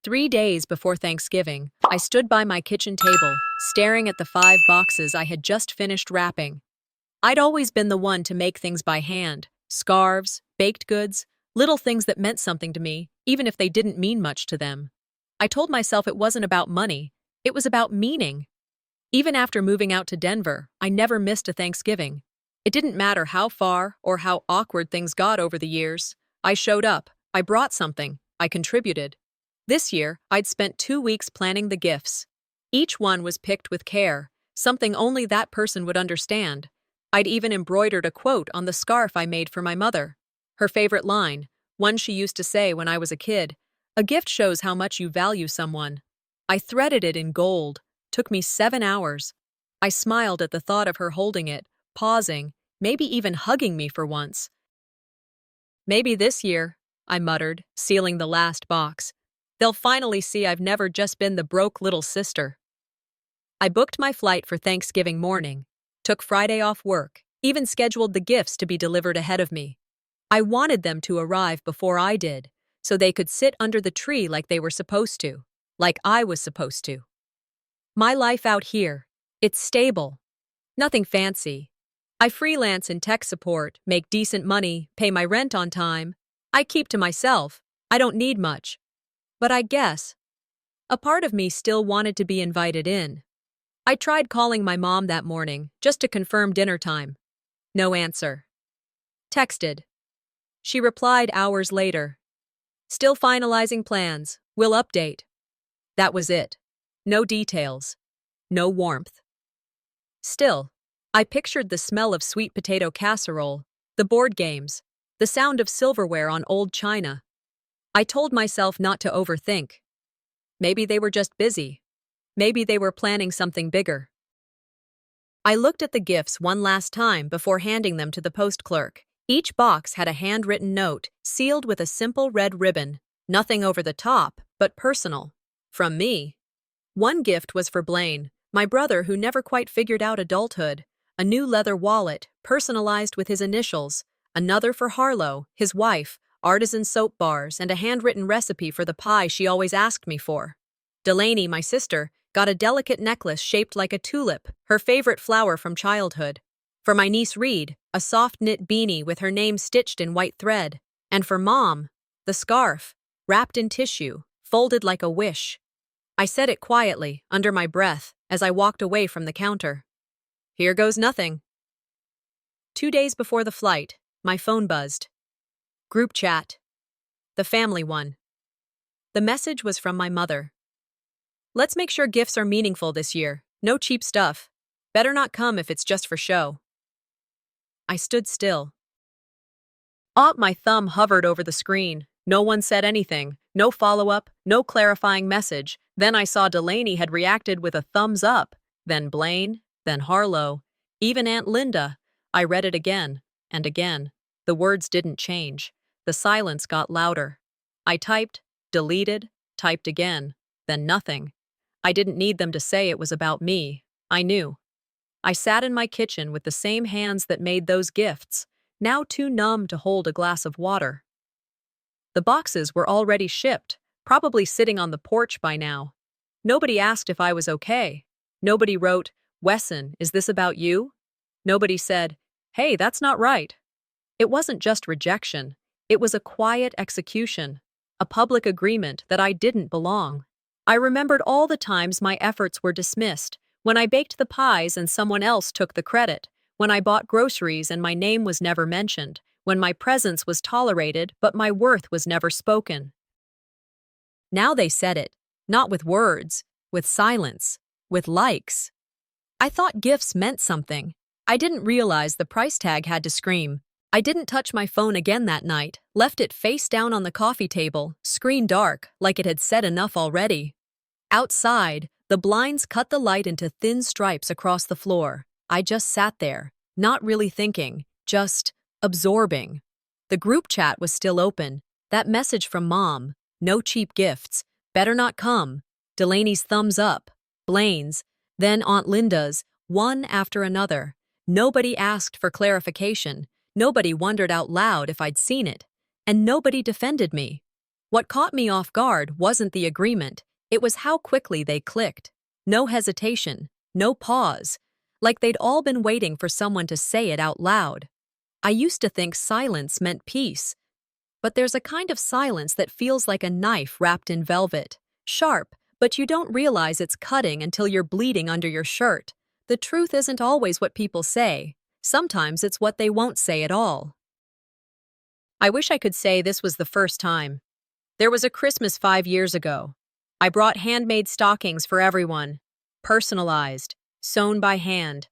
3 days before Thanksgiving, I stood by my kitchen table, staring at the 5 boxes I had just finished wrapping. I'd always been the one to make things by hand: scarves, baked goods, little things that meant something to me, even if they didn't mean much to them. I told myself it wasn't about money, it was about meaning. Even after moving out to Denver, I never missed a Thanksgiving. It didn't matter how far or how awkward things got over the years. I showed up, I brought something, I contributed. This year, I'd spent 2 weeks planning the gifts. Each one was picked with care, something only that person would understand. I'd even embroidered a quote on the scarf I made for my mother. Her favorite line, one she used to say when I was a kid: "A gift shows how much you value someone." I threaded it in gold. Took me 7 hours. I smiled at the thought of her holding it, pausing, maybe even hugging me for once. "Maybe this year," I muttered, sealing the last box. "They'll finally see I've never just been the broke little sister." I booked my flight for Thanksgiving morning, took Friday off work, even scheduled the gifts to be delivered ahead of me. I wanted them to arrive before I did, so they could sit under the tree like they were supposed to, like I was supposed to. My life out here, it's stable. Nothing fancy. I freelance in tech support, make decent money, pay my rent on time. I keep to myself. I don't need much. But I guess a part of me still wanted to be invited in. I tried calling my mom that morning, just to confirm dinner time. No answer. Texted. She replied hours later. "Still finalizing plans. We'll update." That was it. No details. No warmth. Still, I pictured the smell of sweet potato casserole, the board games, the sound of silverware on old china. I told myself not to overthink. Maybe they were just busy. Maybe they were planning something bigger. I looked at the gifts one last time before handing them to the post clerk. Each box had a handwritten note, sealed with a simple red ribbon. Nothing over the top, but personal. From me. One gift was for Blaine, my brother who never quite figured out adulthood. A new leather wallet, personalized with his initials. Another for Harlow, his wife, artisan soap bars, and a handwritten recipe for the pie she always asked me for. Delaney, my sister, got a delicate necklace shaped like a tulip, her favorite flower from childhood. For my niece Reed, a soft knit beanie with her name stitched in white thread. And for Mom, the scarf, wrapped in tissue, folded like a wish. I said it quietly, under my breath, as I walked away from the counter. Here goes nothing. 2 days before the flight, my phone buzzed. Group chat. The family one. The message was from my mother. "Let's make sure gifts are meaningful this year. No cheap stuff. Better not come if it's just for show." I stood still. My thumb hovered over the screen. No one said anything. No follow-up, no clarifying message. Then I saw Delaney had reacted with a thumbs up. Then Blaine, then Harlow, even Aunt Linda. I read it again and again. The words didn't change. The silence got louder. I typed, deleted, typed again, then nothing. I didn't need them to say it was about me. I knew. I sat in my kitchen with the same hands that made those gifts, now too numb to hold a glass of water. The boxes were already shipped, probably sitting on the porch by now. Nobody asked if I was okay. Nobody wrote, "Wesson, is this about you?" Nobody said, "Hey, that's not right." It wasn't just rejection. It was a quiet execution, a public agreement that I didn't belong. I remembered all the times my efforts were dismissed, when I baked the pies and someone else took the credit, when I bought groceries and my name was never mentioned, when my presence was tolerated but my worth was never spoken. Now they said it, not with words, with silence, with likes. I thought gifts meant something. I didn't realize the price tag had to scream. I didn't touch my phone again that night, left it face down on the coffee table, screen dark, like it had said enough already. Outside, the blinds cut the light into thin stripes across the floor. I just sat there, not really thinking, just absorbing. The group chat was still open. That message from Mom, no cheap gifts, better not come. Delaney's thumbs up, Blaine's, then Aunt Linda's, one after another. Nobody asked for clarification. Nobody wondered out loud if I'd seen it. And nobody defended me. What caught me off guard wasn't the agreement, it was how quickly they clicked. No hesitation, no pause, like they'd all been waiting for someone to say it out loud. I used to think silence meant peace, but there's a kind of silence that feels like a knife wrapped in velvet. Sharp, but you don't realize it's cutting until you're bleeding under your shirt. The truth isn't always what people say. Sometimes it's what they won't say at all. I wish I could say this was the first time. There was a Christmas 5 years ago. I brought handmade stockings for everyone. Personalized, sewn by hand.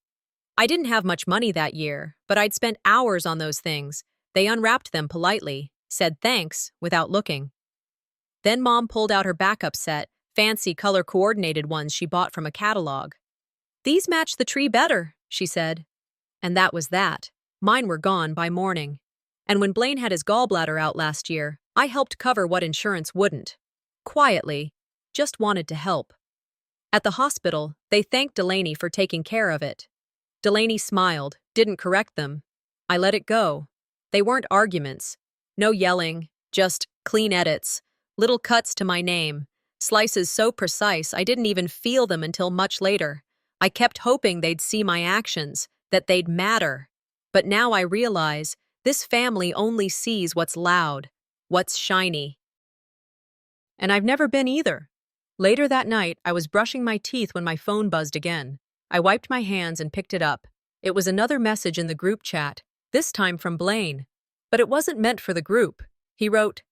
I didn't have much money that year, but I'd spent hours on those things. They unwrapped them politely, said thanks without looking. Then Mom pulled out her backup set, fancy color-coordinated ones she bought from a catalog. "These match the tree better," she said. And that was that. Mine were gone by morning. And when Blaine had his gallbladder out last year, I helped cover what insurance wouldn't. Quietly, just wanted to help. At the hospital, they thanked Delaney for taking care of it. Delaney smiled, didn't correct them. I let it go. They weren't arguments. No yelling, just clean edits. Little cuts to my name. Slices so precise I didn't even feel them until much later. I kept hoping they'd see my actions, that they'd matter. But now I realize this family only sees what's loud, what's shiny. And I've never been either. Later that night, I was brushing my teeth when my phone buzzed again. I wiped my hands and picked it up. It was another message in the group chat, this time from Blaine. But it wasn't meant for the group. He wrote,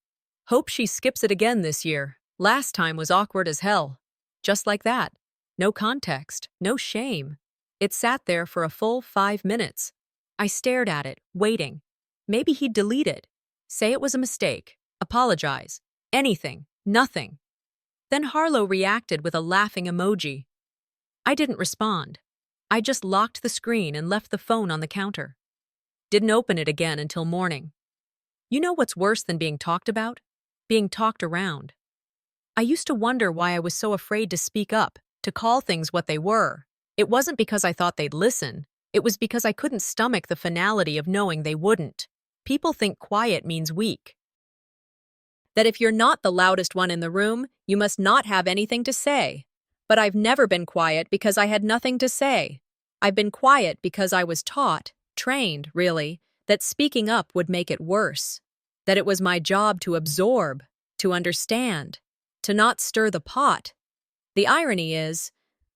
"Hope she skips it again this year. Last time was awkward as hell." Just like that. No context, no shame. It sat there for a full 5 minutes. I stared at it, waiting. Maybe he'd delete it. Say it was a mistake. Apologize. Anything. Nothing. Then Harlow reacted with a laughing emoji. I didn't respond. I just locked the screen and left the phone on the counter. Didn't open it again until morning. You know what's worse than being talked about? Being talked around. I used to wonder why I was so afraid to speak up, to call things what they were. It wasn't because I thought they'd listen. It was because I couldn't stomach the finality of knowing they wouldn't. People think quiet means weak. That if you're not the loudest one in the room, you must not have anything to say. But I've never been quiet because I had nothing to say. I've been quiet because I was taught, trained, really, that speaking up would make it worse. That it was my job to absorb, to understand, to not stir the pot. The irony is,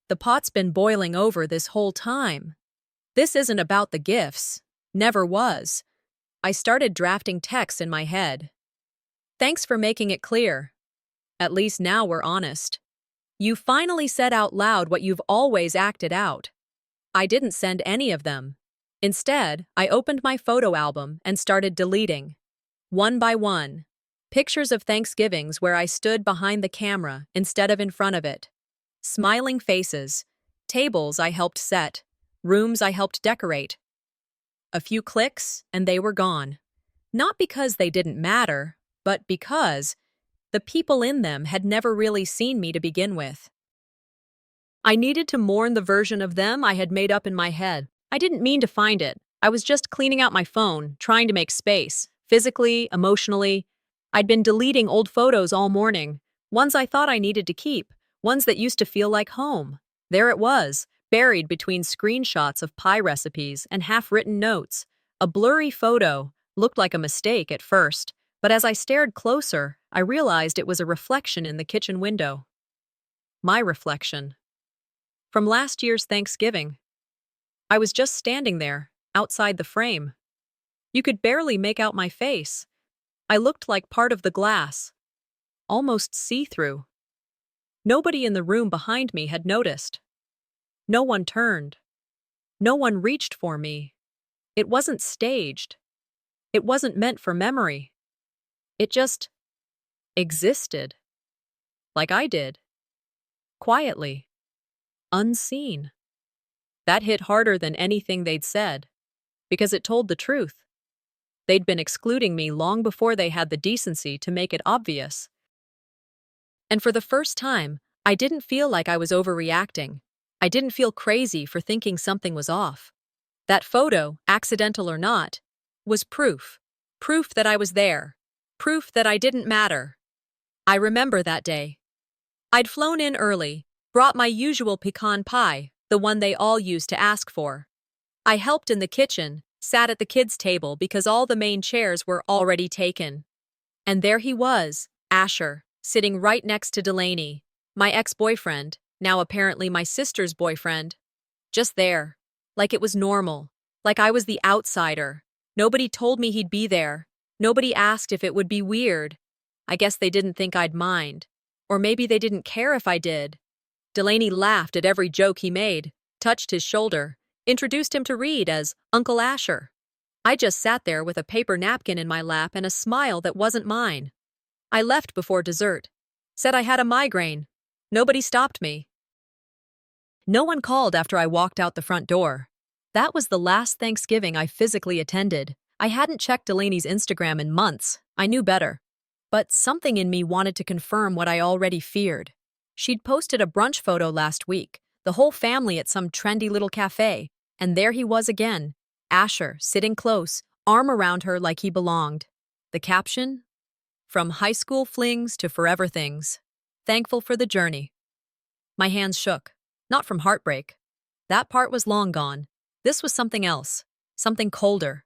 the pot's been boiling over this whole time. This isn't about the gifts. Never was. I started drafting texts in my head. Thanks for making it clear. At least now we're honest. You finally said out loud what you've always acted out. I didn't send any of them. Instead, I opened my photo album and started deleting. One by one. Pictures of Thanksgivings where I stood behind the camera instead of in front of it. Smiling faces. Tables I helped set. Rooms I helped decorate. A few clicks, and they were gone. Not because they didn't matter, but because the people in them had never really seen me to begin with. I needed to mourn the version of them I had made up in my head. I didn't mean to find it. I was just cleaning out my phone, trying to make space, physically, emotionally. I'd been deleting old photos all morning, ones I thought I needed to keep, ones that used to feel like home. There it was, buried between screenshots of pie recipes and half-written notes. A blurry photo, looked like a mistake at first, but as I stared closer, I realized it was a reflection in the kitchen window. My reflection. From last year's Thanksgiving. I was just standing there, outside the frame. You could barely make out my face. I looked like part of the glass. Almost see-through. Nobody in the room behind me had noticed. No one turned. No one reached for me. It wasn't staged. It wasn't meant for memory. It just existed. Like I did. Quietly. Unseen. That hit harder than anything they'd said, because it told the truth. They'd been excluding me long before they had the decency to make it obvious. And for the first time, I didn't feel like I was overreacting. I didn't feel crazy for thinking something was off. That photo, accidental or not, was proof. Proof that I was there. Proof that I didn't matter. I remember that day. I'd flown in early, brought my usual pecan pie, the one they all used to ask for. I helped in the kitchen, sat at the kids' table because all the main chairs were already taken. And there he was, Asher, sitting right next to Delaney, my ex-boyfriend, now apparently my sister's boyfriend. Just there. Like it was normal. Like I was the outsider. Nobody told me he'd be there. Nobody asked if it would be weird. I guess they didn't think I'd mind. Or maybe they didn't care if I did. Delaney laughed at every joke he made, touched his shoulder, introduced him to Reed as Uncle Asher. I just sat there with a paper napkin in my lap and a smile that wasn't mine. I left before dessert. Said I had a migraine. Nobody stopped me. No one called after I walked out the front door. That was the last Thanksgiving I physically attended. I hadn't checked Delaney's Instagram in months. I knew better. But something in me wanted to confirm what I already feared. She'd posted a brunch photo last week, the whole family at some trendy little cafe, and there he was again, Asher, sitting close, arm around her like he belonged. The caption? From high school flings to forever things. Thankful for the journey. My hands shook. Not from heartbreak. That part was long gone. This was something else. Something colder.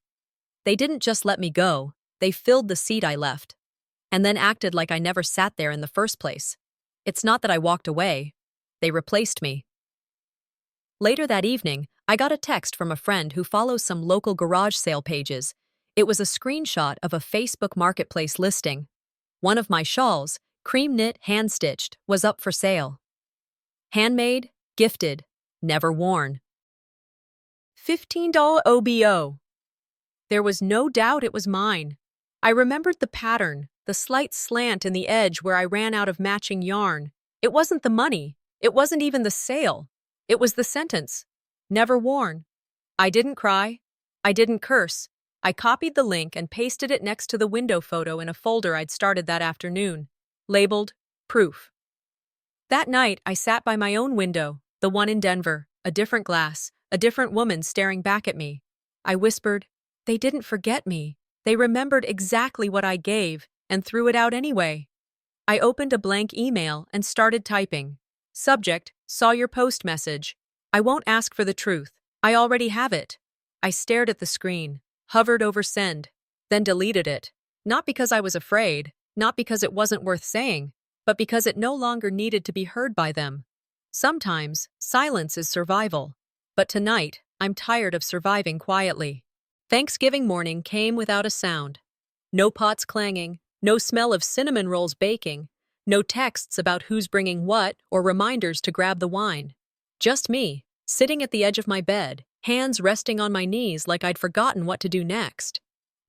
They didn't just let me go. They filled the seat I left. And then acted like I never sat there in the first place. It's not that I walked away. They replaced me. Later that evening, I got a text from a friend who follows some local garage sale pages. It was a screenshot of a Facebook Marketplace listing. One of my shawls, cream knit, hand-stitched, was up for sale. Handmade, gifted, never worn. $15 OBO. There was no doubt it was mine. I remembered the pattern, the slight slant in the edge where I ran out of matching yarn. It wasn't the money. It wasn't even the sale. It was the sentence. Never worn. I didn't cry. I didn't curse. I copied the link and pasted it next to the window photo in a folder I'd started that afternoon, labeled Proof. That night, I sat by my own window, the one in Denver, a different glass, a different woman staring back at me. I whispered, "They didn't forget me. They remembered exactly what I gave and threw it out anyway." I opened a blank email and started typing. Subject, saw your post message. I won't ask for the truth. I already have it. I stared at the screen, hovered over send, then deleted it. Not because I was afraid, not because it wasn't worth saying, but because it no longer needed to be heard by them. Sometimes, silence is survival. But tonight, I'm tired of surviving quietly. Thanksgiving morning came without a sound. No pots clanging, no smell of cinnamon rolls baking, no texts about who's bringing what or reminders to grab the wine. Just me, sitting at the edge of my bed, hands resting on my knees like I'd forgotten what to do next.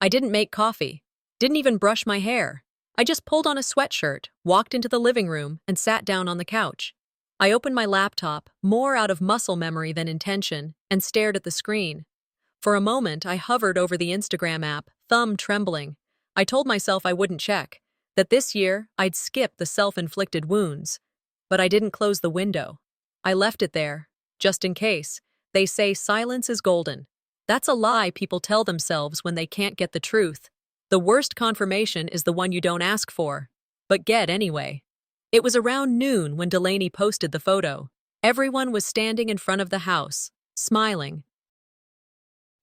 I didn't make coffee, didn't even brush my hair. I just pulled on a sweatshirt, walked into the living room, and sat down on the couch. I opened my laptop, more out of muscle memory than intention, and stared at the screen. For a moment, I hovered over the Instagram app, thumb trembling. I told myself I wouldn't check, that this year I'd skip the self-inflicted wounds. But I didn't close the window. I left it there, just in case. They say silence is golden. That's a lie people tell themselves when they can't get the truth. The worst confirmation is the one you don't ask for, but get anyway. It was around noon when Delaney posted the photo. Everyone was standing in front of the house, smiling.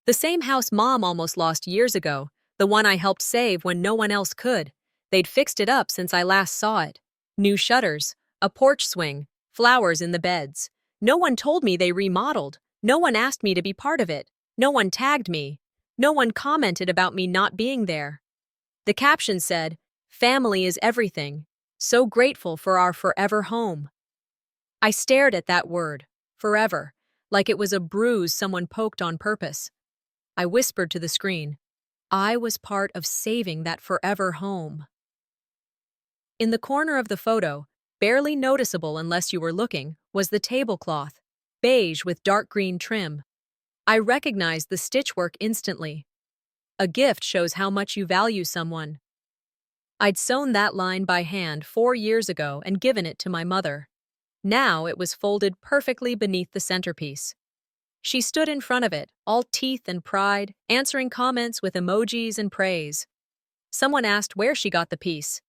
The same house Mom almost lost years ago, the one I helped save when no one else could. They'd fixed it up since I last saw it. New shutters, a porch swing, flowers in the beds. No one told me they remodeled. No one asked me to be part of it. No one tagged me. No one commented about me not being there. The caption said, "Family is everything. So grateful for our forever home." I stared at that word, forever, like it was a bruise someone poked on purpose. I whispered to the screen, I was part of saving that forever home. In the corner of the photo, barely noticeable unless you were looking, was the tablecloth, beige with dark green trim. I recognized the stitchwork instantly. A gift shows how much you value someone. I'd sewn that line by hand 4 years ago and given it to my mother. Now it was folded perfectly beneath the centerpiece. She stood in front of it, all teeth and pride, answering comments with emojis and praise. Someone asked where she got the piece.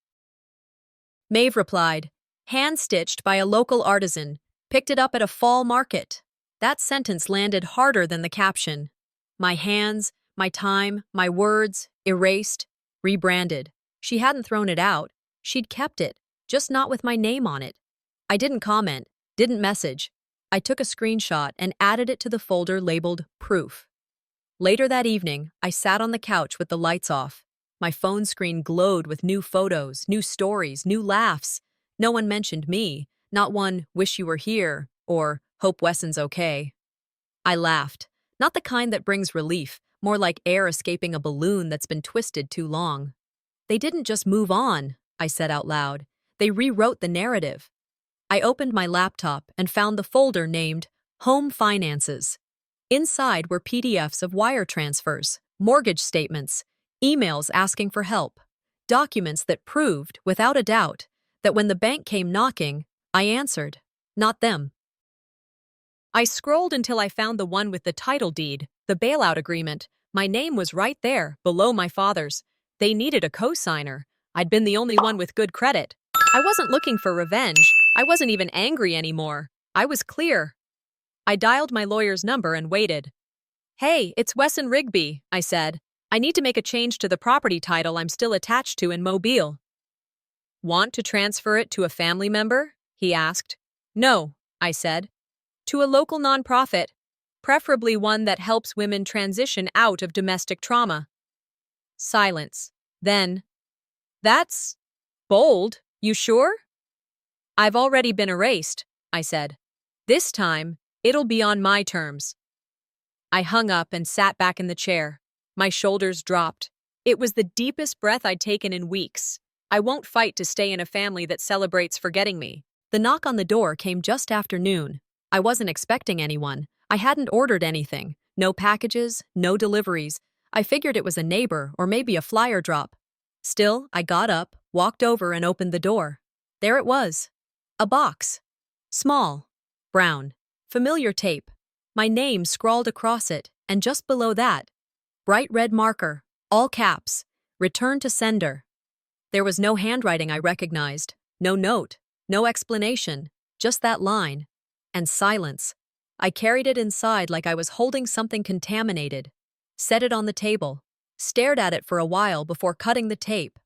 Maeve replied, hand-stitched by a local artisan, picked it up at a fall market. That sentence landed harder than the caption. My hands, my time, my words, erased, rebranded. She hadn't thrown it out. She'd kept it, just not with my name on it. I didn't comment, didn't message. I took a screenshot and added it to the folder labeled Proof. Later that evening, I sat on the couch with the lights off. My phone screen glowed with new photos, new stories, new laughs. No one mentioned me, not one "wish you were here" or "hope Wesson's okay." I laughed, not the kind that brings relief, more like air escaping a balloon that's been twisted too long. They didn't just move on, I said out loud. They rewrote the narrative. I opened my laptop and found the folder named Home Finances. Inside were PDFs of wire transfers, mortgage statements, emails asking for help, documents that proved, without a doubt, that when the bank came knocking, I answered, not them. I scrolled until I found the one with the title deed, the bailout agreement. My name was right there, below my father's. They needed a co-signer. I'd been the only one with good credit. I wasn't looking for revenge. I wasn't even angry anymore. I was clear. I dialed my lawyer's number and waited. Hey, it's Wesson Rigby, I said. I need to make a change to the property title I'm still attached to in Mobile. Want to transfer it to a family member? He asked. No, I said. To a local nonprofit, preferably one that helps women transition out of domestic trauma. Silence. Then, that's bold. You sure? I've already been erased, I said. This time, it'll be on my terms. I hung up and sat back in the chair. My shoulders dropped. It was the deepest breath I'd taken in weeks. I won't fight to stay in a family that celebrates forgetting me. The knock on the door came just after noon. I wasn't expecting anyone. I hadn't ordered anything. No packages, no deliveries. I figured it was a neighbor or maybe a flyer drop. Still, I got up, walked over and opened the door. There it was. A box. Small. Brown. Familiar tape. My name scrawled across it, and just below that, bright red marker, all caps, return to sender. There was no handwriting I recognized, no note, no explanation, just that line. And silence. I carried it inside like I was holding something contaminated, set it on the table, stared at it for a while before cutting the tape.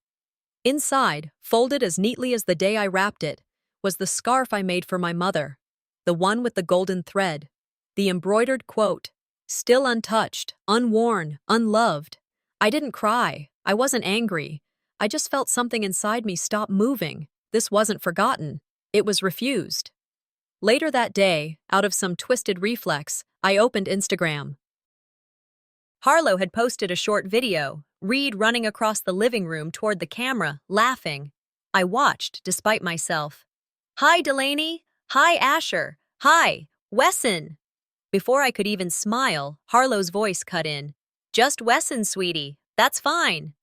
Inside, folded as neatly as the day I wrapped it, was the scarf I made for my mother, the one with the golden thread, the embroidered quote, still untouched, unworn, unloved. I didn't cry. I wasn't angry. I just felt something inside me stop moving. This wasn't forgotten. It was refused. Later that day, out of some twisted reflex, I opened Instagram. Harlow had posted a short video, Reed running across the living room toward the camera, laughing. I watched, despite myself. Hi, Delaney. Hi, Asher. Hi, Wesson. Before I could even smile, Harlow's voice cut in. Just Wesson, sweetie. That's fine.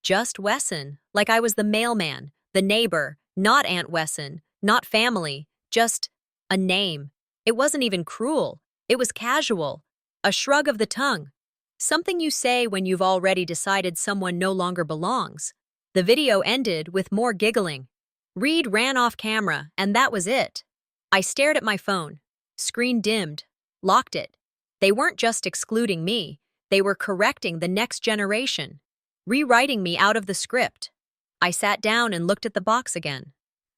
Just Wesson, like I was the mailman, the neighbor, not Aunt Wesson, not family, just a name. It wasn't even cruel. It was casual. A shrug of the tongue. Something you say when you've already decided someone no longer belongs. The video ended with more giggling. Reed ran off camera, and that was it. I stared at my phone. Screen dimmed. Locked it. They weren't just excluding me. They were correcting the next generation. Rewriting me out of the script. I sat down and looked at the box again.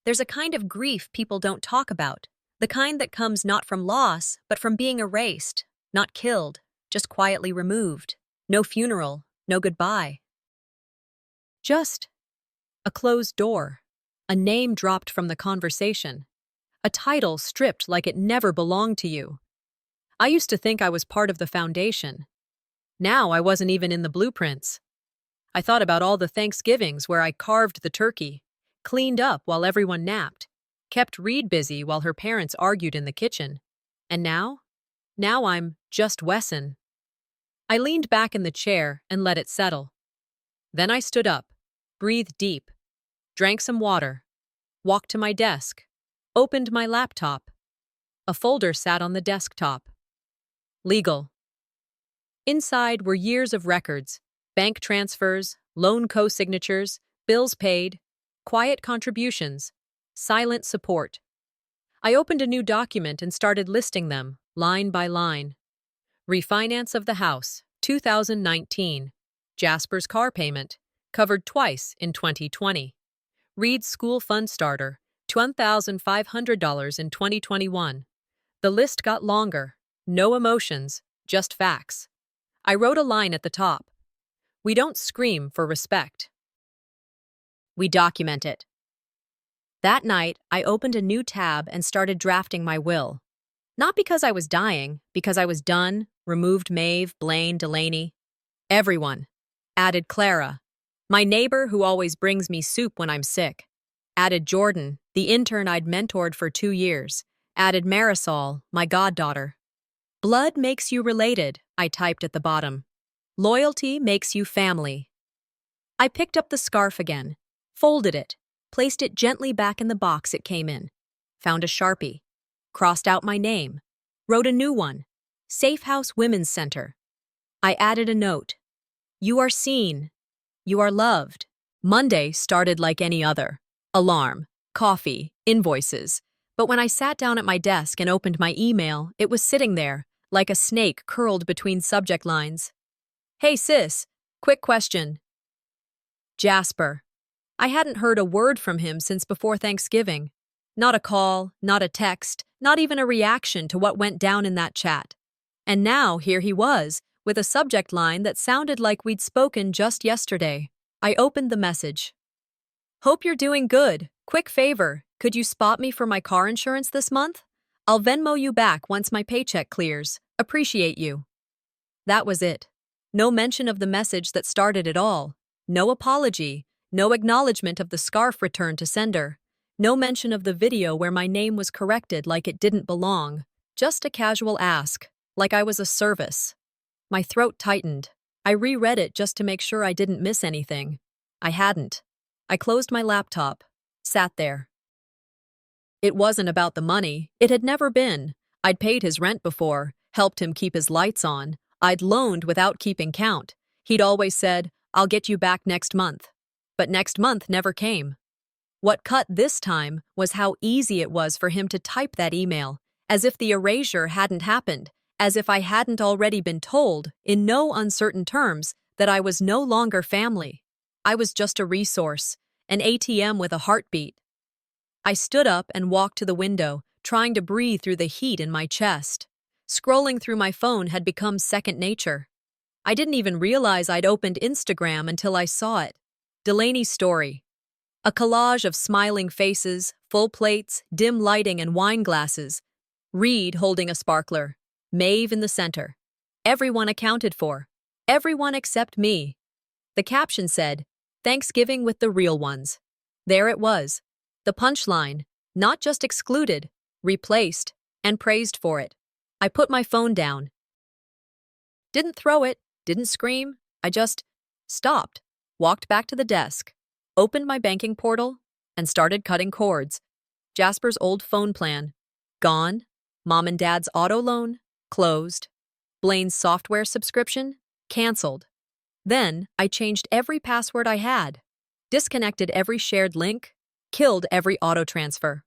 There's a kind of grief people don't talk about. The kind that comes not from loss, but from being erased, not killed, just quietly removed. No funeral, no goodbye. Just a closed door. A name dropped from the conversation. A title stripped like it never belonged to you. I used to think I was part of the foundation. Now I wasn't even in the blueprints. I thought about all the Thanksgivings where I carved the turkey, cleaned up while everyone napped, kept Reed busy while her parents argued in the kitchen. And now? Now I'm just Wesson. I leaned back in the chair and let it settle. Then I stood up, breathed deep, drank some water, walked to my desk, opened my laptop. A folder sat on the desktop. Legal. Inside were years of records, bank transfers, loan co-signatures, bills paid, quiet contributions, silent support. I opened a new document and started listing them, line by line. Refinance of the house, 2019. Jasper's car payment, covered twice in 2020. Reed's school fund starter, $1,500 in 2021. The list got longer. No emotions, just facts. I wrote a line at the top. We don't scream for respect. We document it. That night, I opened a new tab and started drafting my will. Not because I was dying, because I was done, removed Maeve, Blaine, Delaney. Everyone. Added Clara, my neighbor who always brings me soup when I'm sick. Added Jordan, the intern I'd mentored for 2 years. Added Marisol, my goddaughter. Blood makes you related, I typed at the bottom. Loyalty makes you family. I picked up the scarf again, folded it, placed it gently back in the box it came in, found a Sharpie, crossed out my name, wrote a new one, Safe House Women's Center. I added a note. You are seen. You are loved. Monday started like any other. Alarm, coffee, invoices. But when I sat down at my desk and opened my email, it was sitting there, like a snake curled between subject lines. Hey sis, quick question. Jasper. I hadn't heard a word from him since before Thanksgiving. Not a call, not a text, not even a reaction to what went down in that chat. And now here he was, with a subject line that sounded like we'd spoken just yesterday. I opened the message. Hope you're doing good. Quick favor, could you spot me for my car insurance this month? I'll Venmo you back once my paycheck clears. Appreciate you. That was it. No mention of the message that started it all. No apology. No acknowledgement of the scarf returned to sender. No mention of the video where my name was corrected like it didn't belong. Just a casual ask, like I was a service. My throat tightened. I reread it just to make sure I didn't miss anything. I hadn't. I closed my laptop, sat there. It wasn't about the money. It had never been. I'd paid his rent before, helped him keep his lights on. I'd loaned without keeping count. He'd always said, I'll get you back next month. But next month never came. What cut this time was how easy it was for him to type that email, as if the erasure hadn't happened, as if I hadn't already been told, in no uncertain terms, that I was no longer family. I was just a resource, an ATM with a heartbeat. I stood up and walked to the window, trying to breathe through the heat in my chest. Scrolling through my phone had become second nature. I didn't even realize I'd opened Instagram until I saw it. Delaney's story. A collage of smiling faces, full plates, dim lighting, and wine glasses. Reed holding a sparkler. Maeve in the center. Everyone accounted for. Everyone except me. The caption said, Thanksgiving with the real ones. There it was. The punchline, not just excluded, replaced, and praised for it. I put my phone down. Didn't throw it, didn't scream. I just stopped, walked back to the desk, opened my banking portal, and started cutting cords. Jasper's old phone plan. Gone. Mom and Dad's auto loan. Closed. Blaine's software subscription. Canceled. Then I changed every password I had. Disconnected every shared link. Killed every auto transfer.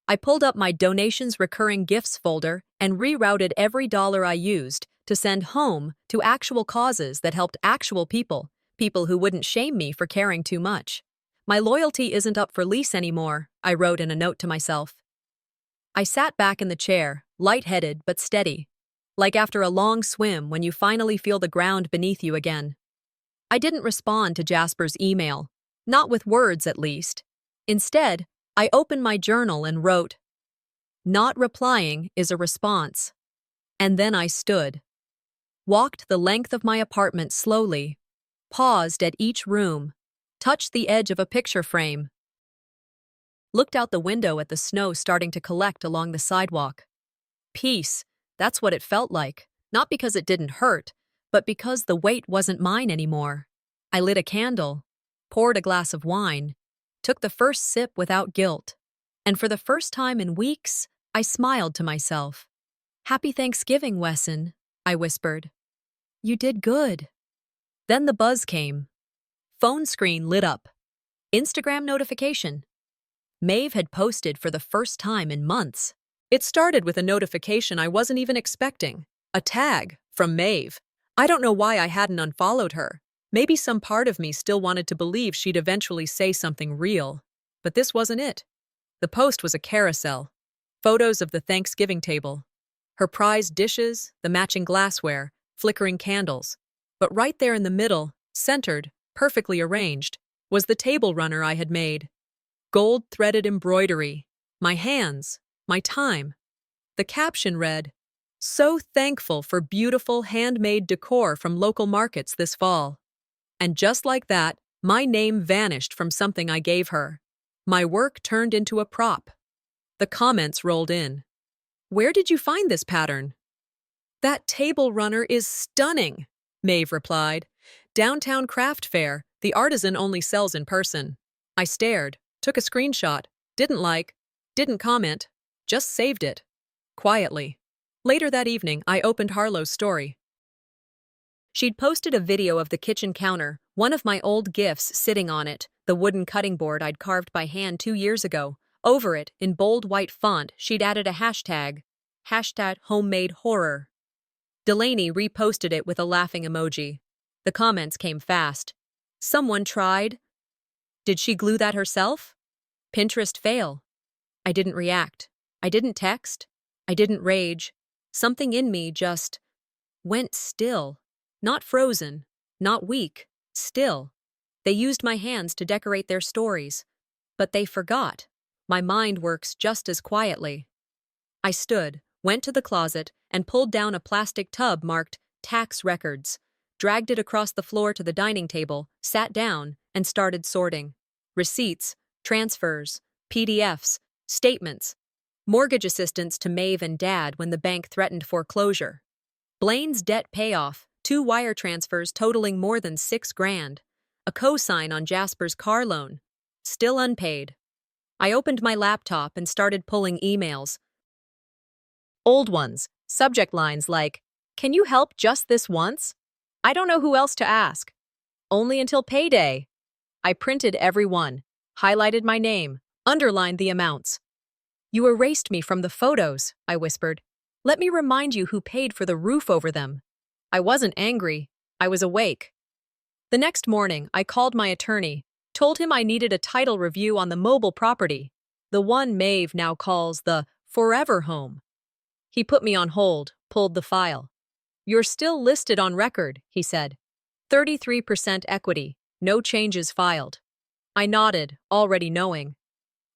I pulled up my donations recurring gifts folder and rerouted every dollar I used to send home to actual causes that helped actual people, people who wouldn't shame me for caring too much. My loyalty isn't up for lease anymore, I wrote in a note to myself. I sat back in the chair, lightheaded but steady, like after a long swim when you finally feel the ground beneath you again. I didn't respond to Jasper's email, not with words at least. Instead, I opened my journal and wrote, Not replying is a response. And then I stood. Walked the length of my apartment slowly, paused at each room, touched the edge of a picture frame. Looked out the window at the snow starting to collect along the sidewalk. Peace, that's what it felt like, not because it didn't hurt, but because the weight wasn't mine anymore. I lit a candle, poured a glass of wine, took the first sip without guilt, and for the first time in weeks, I smiled to myself. Happy Thanksgiving, Wesson, I whispered. You did good. Then the buzz came. Phone screen lit up. Instagram notification. Maeve had posted for the first time in months. It started with a notification I wasn't even expecting. A tag from Maeve. I don't know why I hadn't unfollowed her. Maybe some part of me still wanted to believe she'd eventually say something real. But this wasn't it. The post was a carousel. Photos of the Thanksgiving table. Her prized dishes, the matching glassware, flickering candles. But right there in the middle, centered, perfectly arranged, was the table runner I had made. Gold-threaded embroidery. My hands. My time. The caption read, "So thankful for beautiful handmade decor from local markets this fall." And just like that, my name vanished from something I gave her. My work turned into a prop. The comments rolled in. "Where did you find this pattern?" "That table runner is stunning," Maeve replied. "Downtown craft fair, the artisan only sells in person." I stared, took a screenshot, didn't comment, just saved it. Quietly. Later that evening, I opened Harlow's story. She'd posted a video of the kitchen counter, one of my old gifts sitting on it, the wooden cutting board I'd carved by hand 2 years ago. Over it, in bold white font, she'd added a hashtag. #homemade-horror. Delaney reposted it with a laughing emoji. The comments came fast. "Someone tried. Did she glue that herself? Pinterest fail." I didn't react. I didn't text. I didn't rage. Something in me just went still. Not frozen. Not weak. Still. They used my hands to decorate their stories. But they forgot. My mind works just as quietly. I stood, went to the closet, and pulled down a plastic tub marked tax records, dragged it across the floor to the dining table, sat down, and started sorting. Receipts, transfers, PDFs, statements, mortgage assistance to Maeve and Dad when the bank threatened foreclosure. Blaine's debt payoff, 2 wire transfers totaling more than $6,000. A cosign on Jasper's car loan, still unpaid. I opened my laptop and started pulling emails. Old ones, subject lines like, "Can you help just this once? I don't know who else to ask. Only until payday." I printed every one, highlighted my name, underlined the amounts. "You erased me from the photos," I whispered. "Let me remind you who paid for the roof over them." I wasn't angry. I was awake. The next morning, I called my attorney, told him I needed a title review on the mobile property, the one Maeve now calls the forever home. He put me on hold, pulled the file. "You're still listed on record," he said. 33% equity, no changes filed." I nodded, already knowing.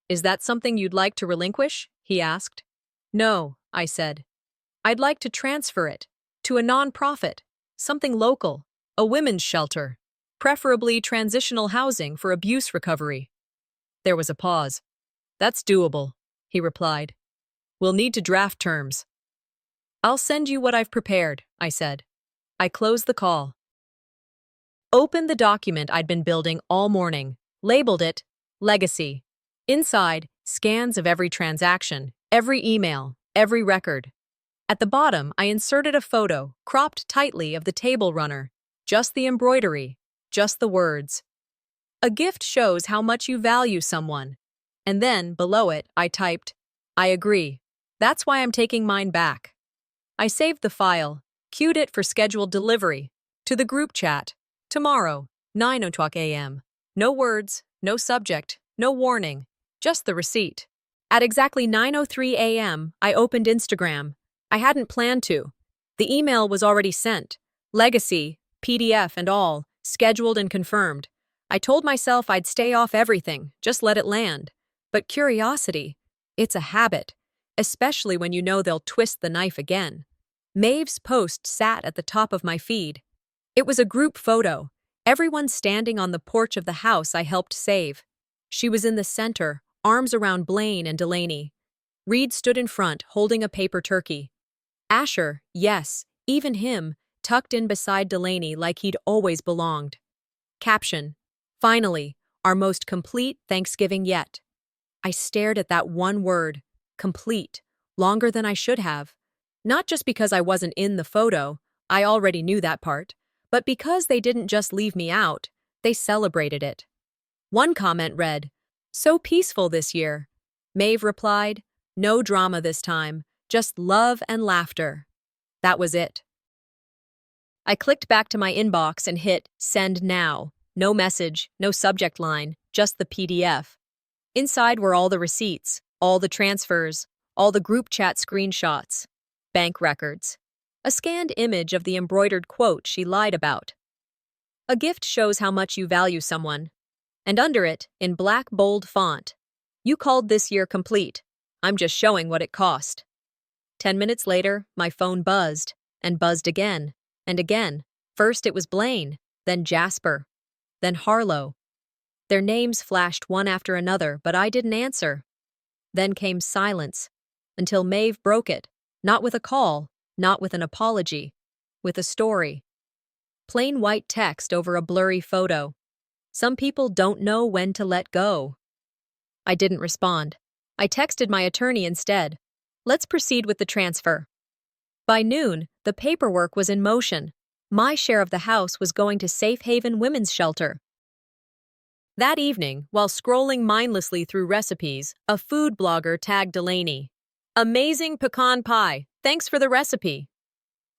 "Is that something you'd like to relinquish?" he asked. "No," I said. "I'd like to transfer it to a nonprofit, something local, a women's shelter, preferably transitional housing for abuse recovery." There was a pause. "That's doable," he replied. "We'll need to draft terms." "I'll send you what I've prepared," I said. I closed the call. Opened the document I'd been building all morning, labeled it Legacy. Inside, scans of every transaction, every email, every record. At the bottom, I inserted a photo, cropped tightly, of the table runner. Just the embroidery, just the words. "A gift shows how much you value someone." And then, below it, I typed, "I agree. That's why I'm taking mine back." I saved the file, queued it for scheduled delivery, to the group chat. Tomorrow, 9:00 a.m. No words, no subject, no warning, just the receipt. At exactly 9:03 a.m., I opened Instagram. I hadn't planned to. The email was already sent. Legacy, PDF and all, scheduled and confirmed. I told myself I'd stay off everything, just let it land. But curiosity, it's a habit, especially when you know they'll twist the knife again. Maeve's post sat at the top of my feed. It was a group photo, everyone standing on the porch of the house I helped save. She was in the center, arms around Blaine and Delaney. Reed stood in front, holding a paper turkey. Asher, yes, even him, tucked in beside Delaney like he'd always belonged. Caption: "Finally, our most complete Thanksgiving yet." I stared at that one word, complete, longer than I should have. Not just because I wasn't in the photo, I already knew that part, but because they didn't just leave me out, they celebrated it. One comment read, "So peaceful this year." Maeve replied, "No drama this time, just love and laughter." That was it. I clicked back to my inbox and hit send now. No message, no subject line, just the PDF. Inside were all the receipts, all the transfers, all the group chat screenshots, bank records, a scanned image of the embroidered quote she lied about. A gift shows how much you value someone. And under it, in black bold font, "You called this year complete. I'm just showing what it cost." 10 minutes later, my phone buzzed, and buzzed again, and again. First it was Blaine, then Jasper, then Harlow. Their names flashed one after another, but I didn't answer. Then came silence, until Maeve broke it, not with a call, not with an apology, with a story. Plain white text over a blurry photo. "Some people don't know when to let go." I didn't respond. I texted my attorney instead. "Let's proceed with the transfer." By noon, the paperwork was in motion. My share of the house was going to Safe Haven Women's Shelter. That evening, while scrolling mindlessly through recipes, a food blogger tagged Delaney. "Amazing pecan pie. Thanks for the recipe."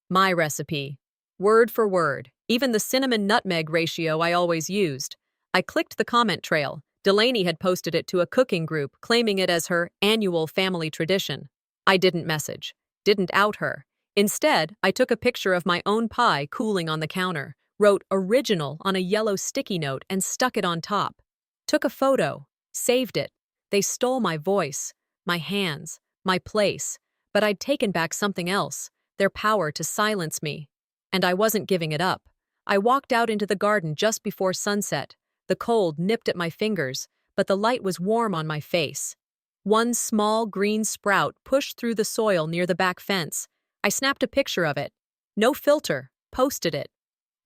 My recipe. Word for word. Even the cinnamon-nutmeg ratio I always used. I clicked the comment trail. Delaney had posted it to a cooking group, claiming it as her annual family tradition. I didn't message. Didn't out her. Instead, I took a picture of my own pie cooling on the counter, wrote "original" on a yellow sticky note and stuck it on top. Took a photo. Saved it. They stole my voice, my hands, my place, but I'd taken back something else, their power to silence me. And I wasn't giving it up. I walked out into the garden just before sunset. The cold nipped at my fingers, but the light was warm on my face. One small green sprout pushed through the soil near the back fence. I snapped a picture of it. No filter. Posted it.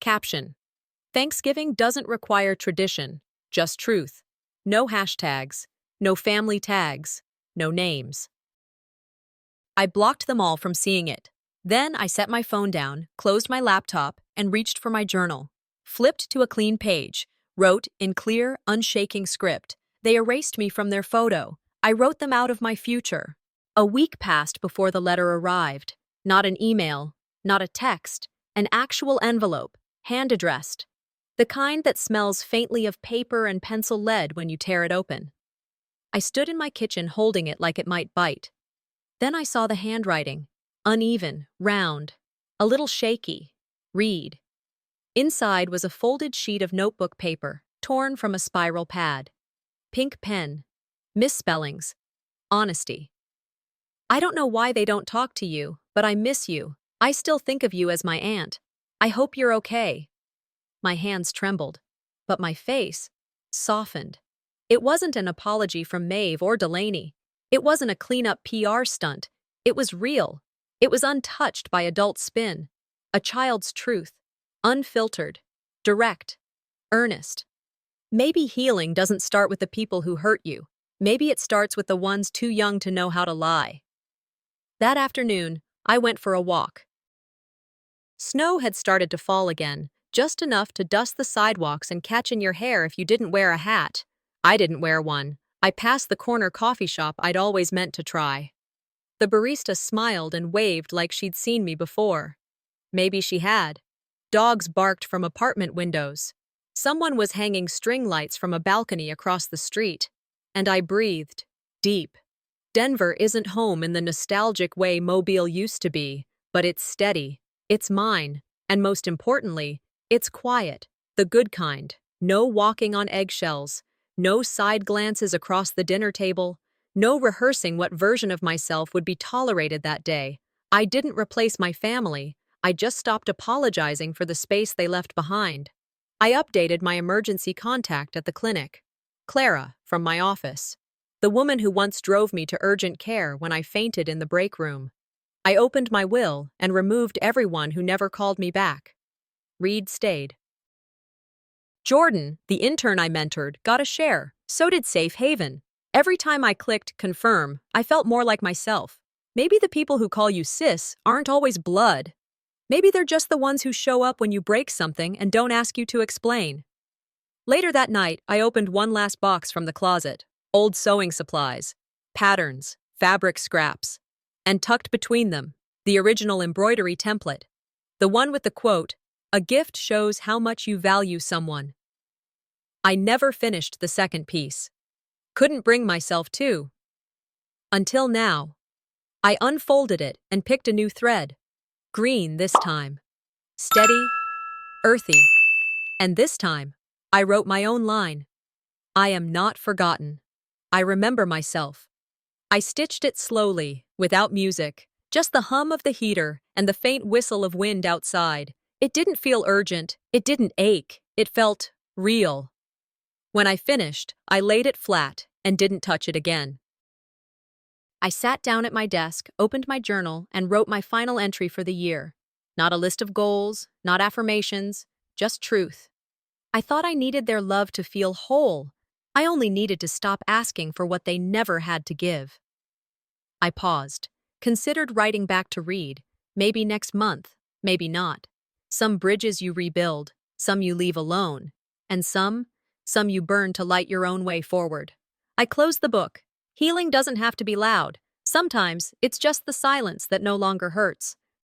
Caption: "Thanksgiving doesn't require tradition, just truth. No hashtags, no family tags, no names." I blocked them all from seeing it. Then I set my phone down, closed my laptop, and reached for my journal. Flipped to a clean page, wrote in clear, unshaking script. They erased me from their photo. I wrote them out of my future. A week passed before the letter arrived. Not an email, not a text, an actual envelope, hand-addressed. The kind that smells faintly of paper and pencil lead when you tear it open. I stood in my kitchen holding it like it might bite. Then I saw the handwriting. Uneven, round, a little shaky. Read. Inside was a folded sheet of notebook paper, torn from a spiral pad. Pink pen. Misspellings. Honesty. "I don't know why they don't talk to you, but I miss you. I still think of you as my aunt. I hope you're okay." My hands trembled, but my face softened. It wasn't an apology from Maeve or Delaney. It wasn't a clean-up PR stunt. It was real. It was untouched by adult spin. A child's truth. Unfiltered. Direct. Earnest. Maybe healing doesn't start with the people who hurt you. Maybe it starts with the ones too young to know how to lie. That afternoon, I went for a walk. Snow had started to fall again, just enough to dust the sidewalks and catch in your hair if you didn't wear a hat. I didn't wear one. I passed the corner coffee shop I'd always meant to try. The barista smiled and waved like she'd seen me before. Maybe she had. Dogs barked from apartment windows. Someone was hanging string lights from a balcony across the street. And I breathed. Deep. Denver isn't home in the nostalgic way Mobile used to be, but it's steady. It's mine. And most importantly, it's quiet. The good kind. No walking on eggshells. No side glances across the dinner table. No rehearsing what version of myself would be tolerated that day. I didn't replace my family. I just stopped apologizing for the space they left behind. I updated my emergency contact at the clinic. Clara, from my office. The woman who once drove me to urgent care when I fainted in the break room. I opened my will and removed everyone who never called me back. Reed stayed. Jordan, the intern I mentored, got a share. So did Safe Haven. Every time I clicked confirm, I felt more like myself. Maybe the people who call you sis aren't always blood. Maybe they're just the ones who show up when you break something and don't ask you to explain. Later that night, I opened one last box from the closet. Old sewing supplies, patterns, fabric scraps, and tucked between them, the original embroidery template. The one with the quote, "A gift shows how much you value someone." I never finished the second piece. Couldn't bring myself to. Until now. I unfolded it and picked a new thread. Green this time. Steady, earthy. And this time, I wrote my own line. I am not forgotten. I remember myself. I stitched it slowly, without music, just the hum of the heater and the faint whistle of wind outside. It didn't feel urgent, it didn't ache, it felt real. When I finished, I laid it flat and didn't touch it again. I sat down at my desk, opened my journal, and wrote my final entry for the year. Not a list of goals, not affirmations, just truth. I thought I needed their love to feel whole. I only needed to stop asking for what they never had to give. I paused, considered writing back to Reed. Maybe next month, maybe not. Some bridges you rebuild, some you leave alone, and some you burn to light your own way forward. I closed the book. Healing doesn't have to be loud. Sometimes it's just the silence that no longer hurts.